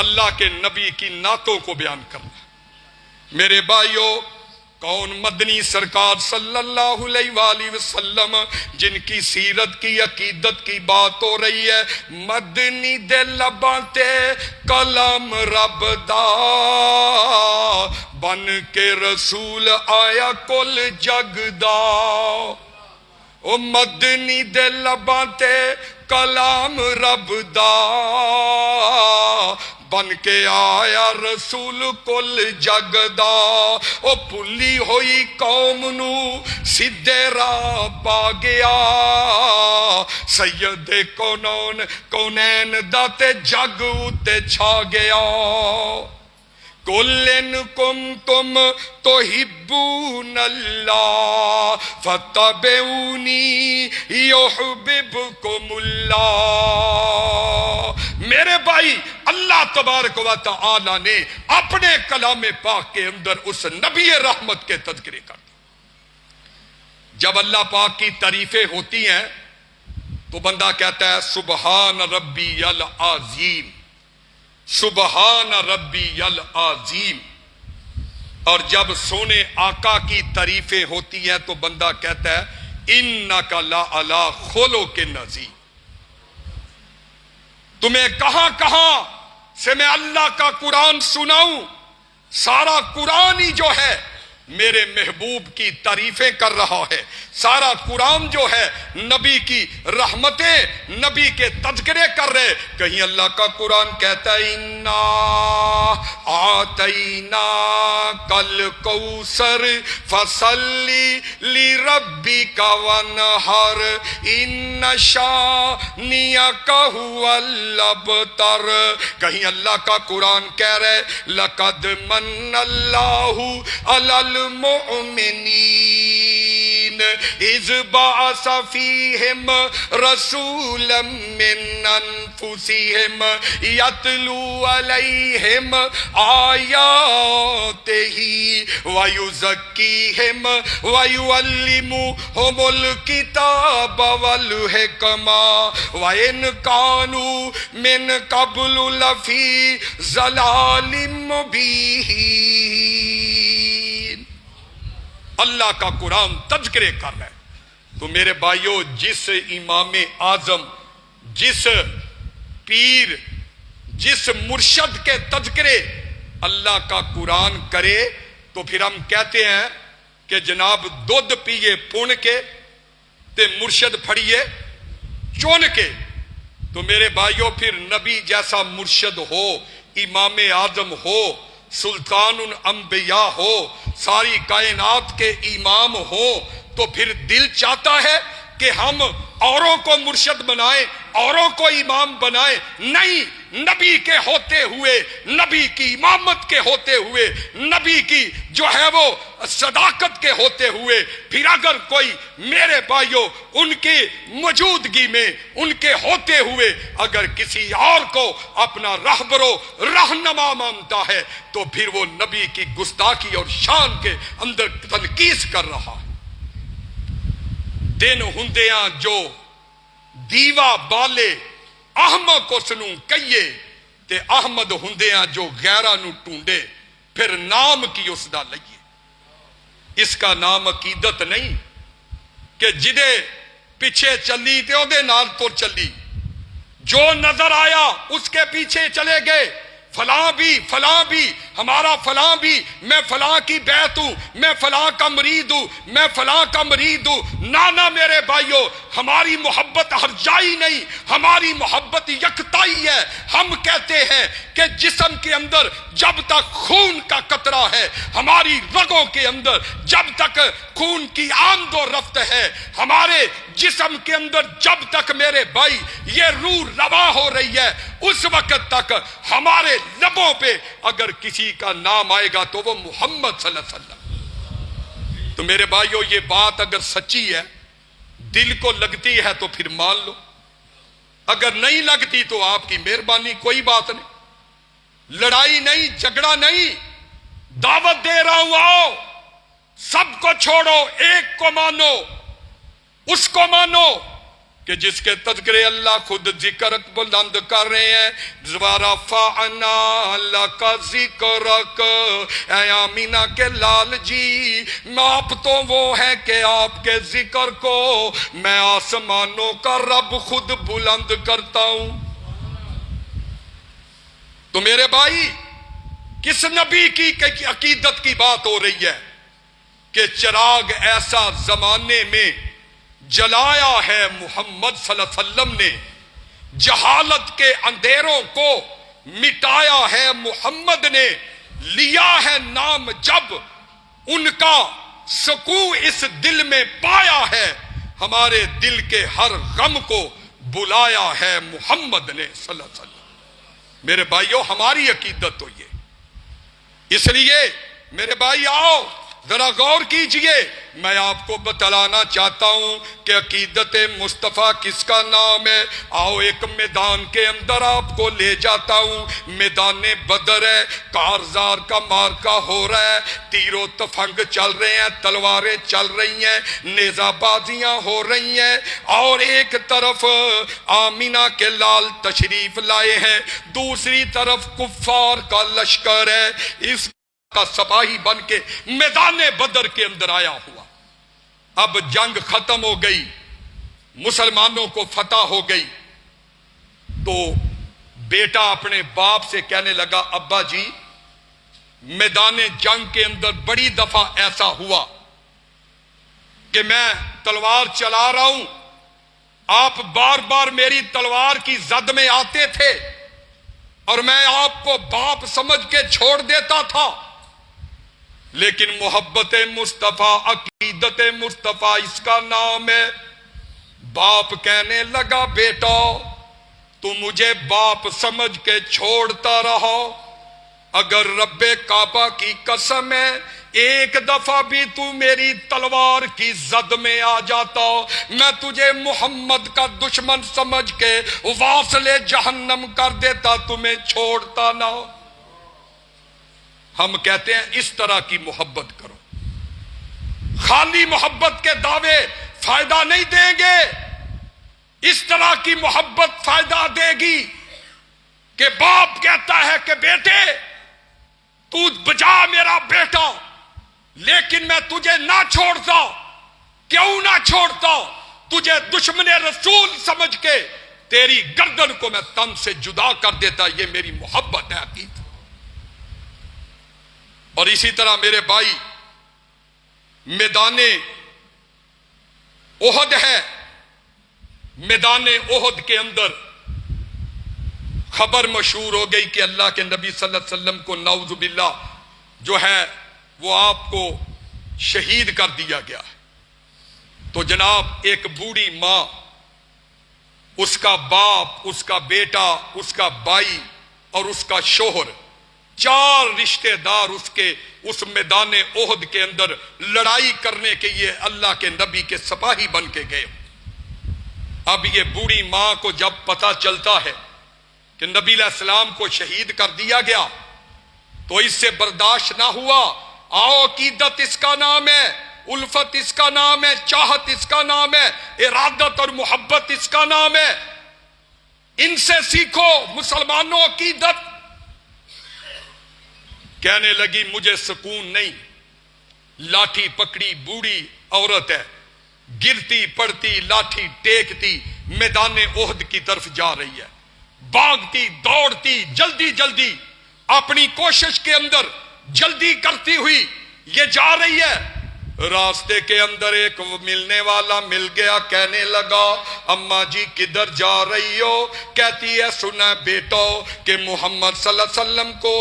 اللہ کے نبی کی نعتوں کو بیان کرنا ہے۔ میرے بھائیوں، کون مدنی سرکار صلی اللہ علیہ وآلہ وسلم جن کی سیرت کی عقیدت کی بات ہو رہی ہے، مدنی دے لباں تے کلام رب دا بن کے رسول آیا کل جگ دا، او مدنی دے لباں تے کلام رب دا بن کے آیا رسول کل جگ دا، او بھلی ہوئی قوم نو سیدھے راہ پا گیا، سید کونین دا تے جگ اتے چھا گیا۔ کلن کم تم تحبون اللہ فتبعونی یحببکم اللہ۔ میرے بھائی، اللہ تبارک و تعالی نے اپنے کلام پاک کے اندر اس نبی رحمت کے تذکرے کر دیا۔ جب اللہ پاک کی تعریفیں ہوتی ہیں تو بندہ کہتا ہے سبحان ربی العظیم، سبحان ربی العظیم، اور جب سونے آقا کی تعریفیں ہوتی ہیں تو بندہ کہتا ہے انک لعلی خلق عظیم۔ تمہیں کہاں کہاں سے میں اللہ کا قرآن سناؤں؟ سارا قرآن ہی جو ہے میرے محبوب کی تعریفیں کر رہا ہے. سارا قرآن جو ہے نبی کی رحمتیں، نبی کے تذکرے کر رہے. کہیں اللہ کا قرآن کہتا ہے انا آتینا کل کوثر فصلی لربک وانحر ان شانئک هو الابتر. کہیں اللہ کا قرآن کہہ رہے لقد من اللہ علی المؤمنین اذ بعث فیہم رسولا من انفسہم یتلو علیہم آیاتہ ویزکیہم ویعلمہم الکتاب والحکمہ وإن كانوا من قبل لفی ضلال مبین. اللہ کا قرآن تذکرے کر رہا ہے. تو میرے بھائیو، جس امام اعظم، جس پیر، جس مرشد کے تذکرے اللہ کا قرآن کرے تو پھر ہم کہتے ہیں کہ جناب دودھ پیے پون کے تے مرشد پھڑیے چون کے. تو میرے بھائیوں پھر نبی جیسا مرشد ہو، امام اعظم ہو، سلطان الانبیاء ہو، ساری کائنات کے امام ہو، تو پھر دل چاہتا ہے کہ ہم اوروں کو مرشد بنائیں، اوروں کو امام بنائیں. نہیں، نبی کے ہوتے ہوئے، نبی کی امامت کے ہوتے ہوئے، نبی کی جو ہے وہ صداقت کے ہوتے ہوئے پھر اگر کوئی میرے بھائیوں ان کی موجودگی میں، ان کے ہوتے ہوئے اگر کسی اور کو اپنا رہبر و رہنما مانتا ہے تو پھر وہ نبی کی گستاخی اور شان کے اندر تنقیص کر رہا ہے. دن ہندیاں جو دیوا بالے احمد کو سنوں کہیے تے احمد ہندیاں جو غیرہ نو ٹونڈے پھر نام کی اس دا لئیے. اس کا نام عقیدت نہیں کہ جدے پیچھے چلی تے او دے نال تو چلی، جو نظر آیا اس کے پیچھے چلے گئے. فلاں بھی ہمارا فلاں بھی، میں فلاں کی بیعت ہوں، میں فلاں کا مرید ہوں، میں فلاں کا مرید ہوں. نانا میرے بھائیوں، ہماری محبت ہر جائی نہیں، ہماری محبت یکتائی ہے. ہم کہتے ہیں کہ جسم کے اندر جب تک خون کا قطرہ ہے، ہماری رگوں کے اندر جب تک خون کی آمد و رفت ہے، ہمارے جسم کے اندر جب تک میرے بھائی یہ روح رواں ہو رہی ہے، اس وقت تک ہمارے لبوں پہ اگر کسی کا نام آئے گا تو وہ محمد صلی اللہ علیہ وسلم. تو میرے بھائیوں، یہ بات اگر سچی ہے، دل کو لگتی ہے تو پھر مان لو، اگر نہیں لگتی تو آپ کی مہربانی، کوئی بات نہیں. لڑائی نہیں، جھگڑا نہیں، دعوت دے رہا ہوں، آؤ سب کو چھوڑو، ایک کو مانو، اس کو مانو کہ جس کے تذکرے اللہ خود ذکر بلند کر رہے ہیں. وَرَفَعْنَا لَكَ ذِكْرَكَ. اے آمینہ کے لال جی، آپ تو وہ ہیں کہ آپ کے ذکر کو میں آسمانوں کا رب خود بلند کرتا ہوں. تو میرے بھائی، کس نبی کی عقیدت کی بات ہو رہی ہے کہ چراغ ایسا زمانے میں جلایا ہے محمد صلی اللہ علیہ وسلم نے، جہالت کے اندھیروں کو مٹایا ہے محمد نے، لیا ہے نام جب ان کا سکون اس دل میں پایا ہے، ہمارے دل کے ہر غم کو بلایا ہے محمد نے صلی اللہ علیہ وسلم. میرے بھائیوں، ہماری عقیدت تو یہ، اس لیے میرے بھائی آؤ ذرا غور کیجئے. میں آپ کو بتلانا چاہتا ہوں کہ عقیدت مصطفیٰ کس کا نام ہے. آؤ ایک میدان کے اندر آپ کو لے جاتا ہوں. میدان بدر ہے، کارزار کا مارکا ہو رہا ہے، تیر و تفنگ چل رہے ہیں، تلواریں چل رہی ہیں، نیزہ بازیاں ہو رہی ہیں، اور ایک طرف آمینہ کے لال تشریف لائے ہیں، دوسری طرف کفار کا لشکر ہے. اس کا سپاہی بن کے میدان بدر کے اندر آیا ہوا. اب جنگ ختم ہو گئی، مسلمانوں کو فتح ہو گئی. تو بیٹا اپنے باپ سے کہنے لگا ابا جی میدان جنگ کے اندر بڑی دفعہ ایسا ہوا کہ میں تلوار چلا رہا ہوں، آپ بار بار میری تلوار کی زد میں آتے تھے اور میں آپ کو باپ سمجھ کے چھوڑ دیتا تھا، لیکن محبت مصطفیٰ، عقیدت مصطفیٰ اس کا نام ہے۔ باپ کہنے لگا بیٹا تو مجھے باپ سمجھ کے چھوڑتا رہا، اگر رب کعبہ کی قسم ہے ایک دفعہ بھی تو میری تلوار کی زد میں آ جاتا، میں تجھے محمد کا دشمن سمجھ کے واصل جہنم کر دیتا، تمہیں چھوڑتا نہ۔ ہم کہتے ہیں اس طرح کی محبت کرو۔ خالی محبت کے دعوے فائدہ نہیں دیں گے، اس طرح کی محبت فائدہ دے گی کہ باپ کہتا ہے کہ بیٹے تو بجا میرا بیٹا، لیکن میں تجھے نہ چھوڑتا۔ کیوں نہ چھوڑتا؟ تجھے دشمن رسول سمجھ کے تیری گردن کو میں تن سے جدا کر دیتا، یہ میری محبت ہے عقیدت۔ اور اسی طرح میرے بھائی میدان احد ہے، میدان احد کے اندر خبر مشہور ہو گئی کہ اللہ کے نبی صلی اللہ علیہ وسلم کو نعوذ باللہ جو ہے وہ آپ کو شہید کر دیا گیا ہے۔ تو جناب ایک بوڑھی ماں، اس کا باپ، اس کا بیٹا، اس کا بھائی اور اس کا شوہر، 4 رشتہ دار اس میدان احد کے اندر لڑائی کرنے کے لیے اللہ کے نبی کے سپاہی بن کے گئے۔ اب یہ بوڑھی ماں کو جب پتہ چلتا ہے کہ نبی علیہ السلام کو شہید کر دیا گیا تو اس سے برداشت نہ ہوا۔ آؤ، عقیدت اس کا نام ہے، الفت اس کا نام ہے، چاہت اس کا نام ہے، ارادت اور محبت اس کا نام ہے۔ ان سے سیکھو مسلمانوں عقیدت۔ کہنے لگی مجھے سکون نہیں، لاٹھی پکڑی بوڑھی عورت ہے، گرتی پڑتی لاٹھی ٹیکتی میدان احد کی طرف جا رہی ہے، بھاگتی دوڑتی جلدی جلدی اپنی کوشش کے اندر جلدی کرتی ہوئی یہ جا رہی ہے۔ راستے کے اندر ایک ملنے والا مل گیا، کہنے لگا اماں جی کدھر جا رہی ہو؟ کہتی ہے سنا بیٹا کہ محمد صلی اللہ علیہ وسلم کو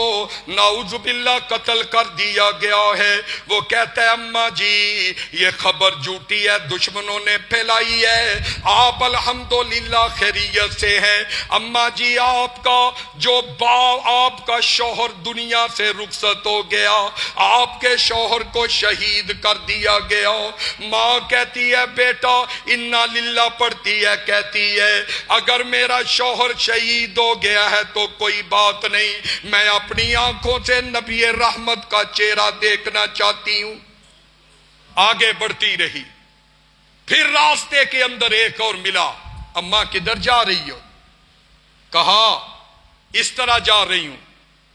نعوذ باللہ قتل کر دیا گیا ہے۔ وہ کہتا ہے اماں جی یہ خبر جھوٹی ہے، دشمنوں نے پھیلائی ہے، آپ الحمدللہ خیریت سے ہیں۔ اماں جی آپ کا آپ کا شوہر دنیا سے رخصت ہو گیا، آپ کے شوہر کو شہید کر دیا گیا۔ ماں کہتی ہے بیٹا انا للہ پڑھتی ہے، کہتی ہے اگر میرا شوہر شہید ہو گیا ہے تو کوئی بات نہیں، میں اپنی آنکھوں سے نبی رحمت کا چہرہ دیکھنا چاہتی ہوں۔ آگے بڑھتی رہی، پھر راستے کے اندر ایک اور ملا، اماں کدھر جا رہی ہو؟ کہا اس طرح جا رہی ہوں۔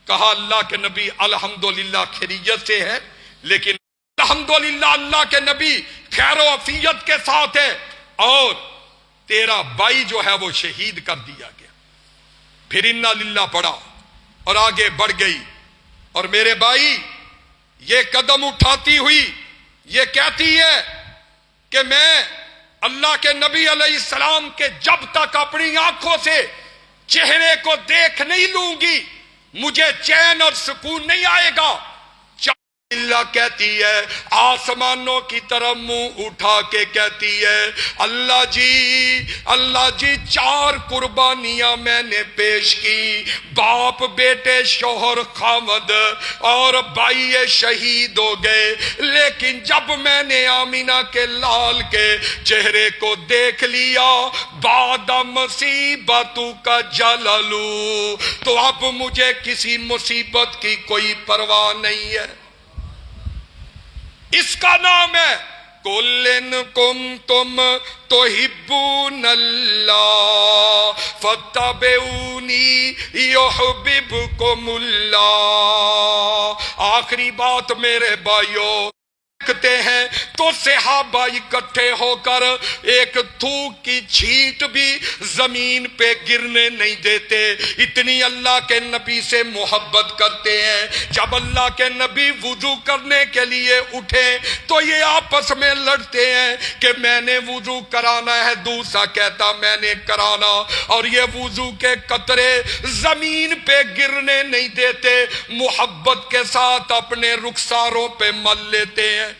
کہا اللہ کے نبی الحمدللہ خیریت سے ہے، لیکن الحمدللہ اللہ کے نبی خیر و عافیت کے ساتھ ہے، اور تیرا بھائی جو ہے وہ شہید کر دیا گیا۔ پھر انا للہ پڑھا اور آگے بڑھ گئی، اور میرے بھائی یہ قدم اٹھاتی ہوئی یہ کہتی ہے کہ میں اللہ کے نبی علیہ السلام کے جب تک اپنی آنکھوں سے چہرے کو دیکھ نہیں لوں گی مجھے چین اور سکون نہیں آئے گا۔ اللہ کہتی ہے آسمانوں کی طرف منہ اٹھا کے کہتی ہے اللہ جی 4 قربانیاں میں نے پیش کی، باپ بیٹے شوہر خاوند اور بھائی شہید ہو گئے، لیکن جب میں نے آمینہ کے لال کے چہرے کو دیکھ لیا بعد مصیبتوں کا جللو، تو اب مجھے کسی مصیبت کی کوئی پرواہ نہیں ہے۔ اس کا نام ہے کُلٍ کُنتُم تُحِبُّونَ اللَّهَ فَاتَّبِعُونِی یُحْبِبْکُمُ اللَّهُ۔ آخری بات میرے بھائیو، کہتے ہیں تو صحابہ اکٹھے ہو کر ایک تھوک کی چھینٹ بھی زمین پہ گرنے نہیں دیتے، اتنی اللہ کے نبی سے محبت کرتے ہیں۔ جب اللہ کے نبی وضو کرنے کے لیے اٹھے تو یہ آپس میں لڑتے ہیں کہ میں نے وضو کرانا ہے، دوسرا کہتا میں نے کرانا، اور یہ وضو کے قطرے زمین پہ گرنے نہیں دیتے، محبت کے ساتھ اپنے رخساروں پہ مل لیتے ہیں۔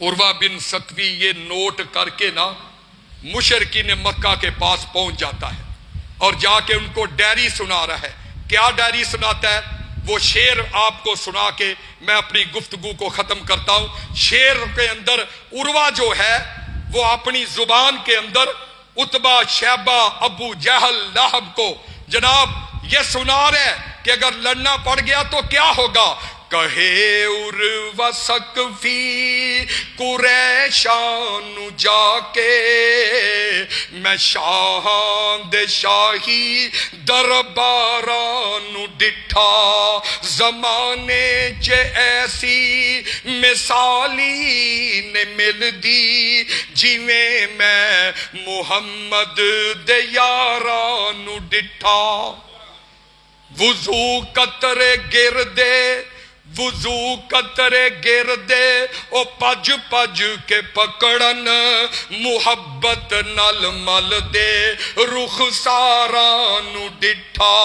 عروہ بن ثقفی یہ نوٹ کر کے نا مشرکین مکہ کے پاس پہنچ جاتا ہے اور جا کے ان کو ڈائری سنا رہا ہے۔ کیا ڈائری سناتا ہے؟ وہ شعر آپ کو سنا کے میں اپنی گفتگو کو ختم کرتا ہوں۔ شعر کے اندر عروہ جو ہے وہ اپنی زبان کے اندر عتبہ، شیبہ، ابو جہل، لہب کو جناب یہ سنا رہے کہ اگر لڑنا پڑ گیا تو کیا ہوگا۔ کہے عروہ ثقفی قریشان جا کے، میں شاہاں دے شاہی درباران ڈٹھا، زمانے چ ایسی مثالی نے مل دی، جویں میں محمد دے یاران ڈٹھا۔ وضو قطرے گردے، وضو قطرے گردے، او پج پج کے پکڑن، محبت نال مل دے رخ سارانو ڈٹھا،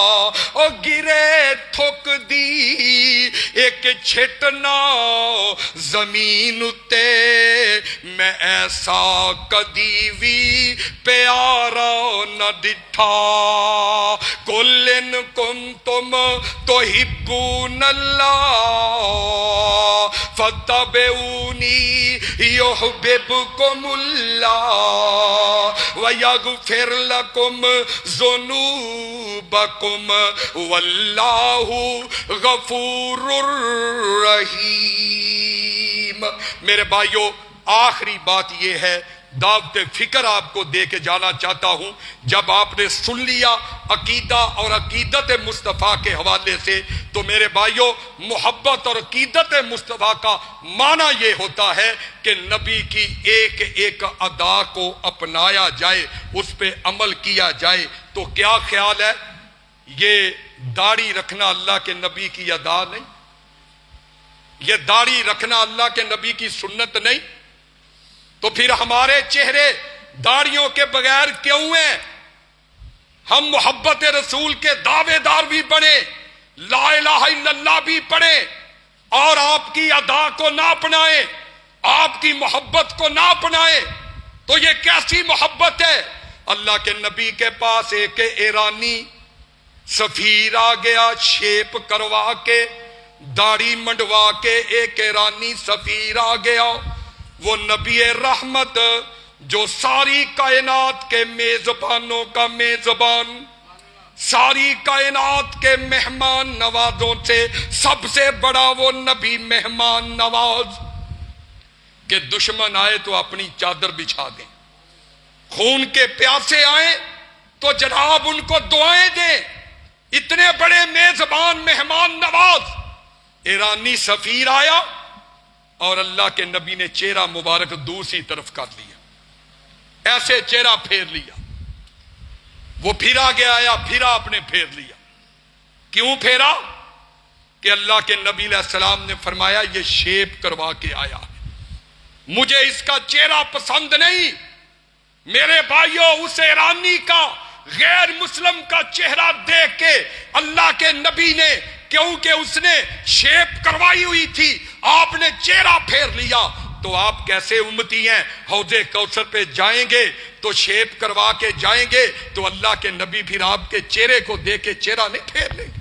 او گرے تھک دی ایک چھٹنا زمین اتے، میں ایسا کدی وی پیارا نہ ڈٹھا۔ کلن کنتم تحبون اللہ فاتبعونی یحببکم اللہ ویغفر لکم ذنوبکم واللہ غفور رحیم۔ میرے بھائیو، آخری بات یہ ہے، دعوت فکر آپ کو دے کے جانا چاہتا ہوں۔ جب آپ نے سن لیا عقیدہ اور عقیدت مصطفیٰ کے حوالے سے، تو میرے بھائیوں محبت اور عقیدت مصطفیٰ کا معنی یہ ہوتا ہے کہ نبی کی ایک ایک ادا کو اپنایا جائے، اس پہ عمل کیا جائے۔ تو کیا خیال ہے، یہ داڑھی رکھنا اللہ کے نبی کی ادا نہیں؟ یہ داڑھی رکھنا اللہ کے نبی کی سنت نہیں؟ تو پھر ہمارے چہرے داڑھیوں کے بغیر کیوں ہیں؟ ہم محبت رسول کے دعوے دار بھی بنے، لا الہ الا اللہ بھی پڑھیں، اور آپ کی ادا کو نہ اپنائیں، آپ کی محبت کو نہ اپنائیں، تو یہ کیسی محبت ہے؟ اللہ کے نبی کے پاس ایک ایرانی سفیر آ گیا، شیپ کروا کے، داڑھی منڈوا کے ایک ایرانی سفیر آ گیا۔ وہ نبی رحمت جو ساری کائنات کے میزبانوں کا میزبان، ساری کائنات کے مہمان نوازوں سے سب سے بڑا وہ نبی مہمان نواز، کہ دشمن آئے تو اپنی چادر بچھا دیں، خون کے پیاسے آئیں تو جناب ان کو دعائیں دیں۔ اتنے بڑے میزبان مہمان نواز ایرانی سفیر آیا اور اللہ کے نبی نے چہرہ مبارک دوسری طرف کر لیا، ایسے چہرہ پھیر لیا۔ وہ پھرا گیا آیا، پھرا آپ نے پھیر لیا۔ کیوں پھیرا؟ کہ اللہ کے نبی علیہ السلام نے فرمایا یہ شیپ کروا کے آیا ہے، مجھے اس کا چہرہ پسند نہیں۔ میرے بھائیوں، اس ایرانی کا غیر مسلم کا چہرہ دیکھ کے اللہ کے نبی نے، کیونکہ اس نے شیپ کروائی ہوئی تھی، آپ نے چہرہ پھیر لیا۔ تو آپ کیسے امتی ہیں؟ حوض کوثر پہ جائیں گے تو شیپ کروا کے جائیں گے تو اللہ کے نبی پھر آپ کے چہرے کو دیکھ کے چہرہ نہیں پھیر لیں گے۔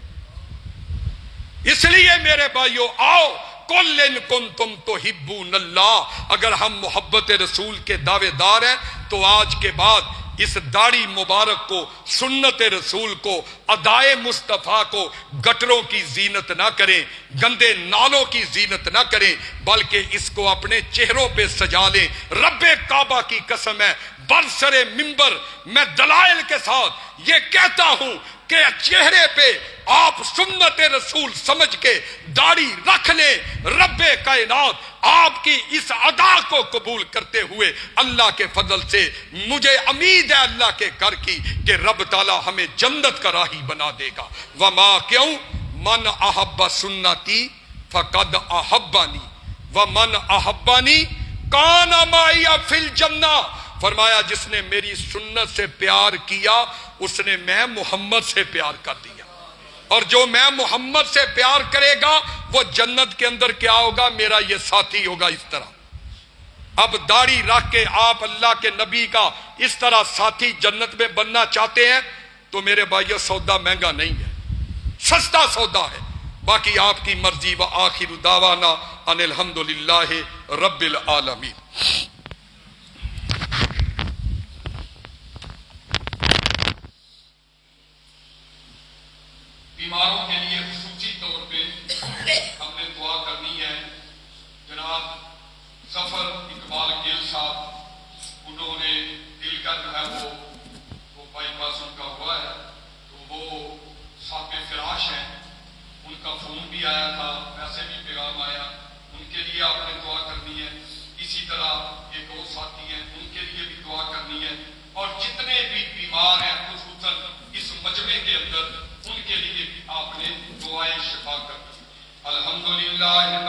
اس لیے میرے بھائیوں، آؤ قُلْ إِن كُنتُمْ تُحِبُّونَ اللَّهَ، اگر ہم محبت رسول کے دعوے دار ہیں تو آج کے بعد اس داڑھی مبارک کو، سنت رسول کو، ادائے مصطفیٰ کو گٹروں کی زینت نہ کریں، گندے نالوں کی زینت نہ کریں، بلکہ اس کو اپنے چہروں پہ سجا لیں۔ رب کعبہ کی قسم ہے، برسر منبر میں دلائل کے ساتھ یہ کہتا ہوں کہ چہرے پہ آپ سنت رسول سمجھ کے داڑھی رکھ لیں، رب کائنات آپ کی اس ادا کو قبول کرتے ہوئے اللہ کے فضل سے مجھے امید ہے اللہ کے گھر کی کہ رب تعالی ہمیں جنت کا راہی بنا دے گا۔ وما کیوں من احب سنتی فقد احبانی ومن احبانی کان معی فی الجنہ، فرمایا جس نے میری سنت سے پیار کیا اس نے میں محمد سے پیار کر دیا، اور جو میں محمد سے پیار کرے گا وہ جنت کے اندر کیا ہوگا؟ میرا یہ ساتھی ہوگا۔ اس طرح اب داڑھی رکھ کے آپ اللہ کے نبی کا اس طرح ساتھی جنت میں بننا چاہتے ہیں تو میرے بھائیو سودا مہنگا نہیں ہے، سستا سودا ہے۔ باقی آپ کی مرضی۔ وآخر دعوانا ان الحمدللہ رب العالمین۔ بیماروں کے لیے خصوصی طور پہ ہم نے دعا کرنی ہے۔ جناب ظفر اقبال گیل صاحب، انہوں نے دل کا جو ہے وہ بائی پاس ان کا ہوا ہے، تو وہ صاحب فراش ہیں، ان کا فون بھی آیا تھا، ویسے بھی پیغام آیا، ان کے لیے آپ نے دعا کرنی ہے۔ اسی طرح ایک اور ساتھی ہیں، ان کے لیے بھی دعا کرنی ہے، اور جتنے بھی بیمار ہیں خصوصاً اس مجمع کے اندر ان کے لیے بھی آپ نے دعائیں شفا کرنی۔ الحمدللہ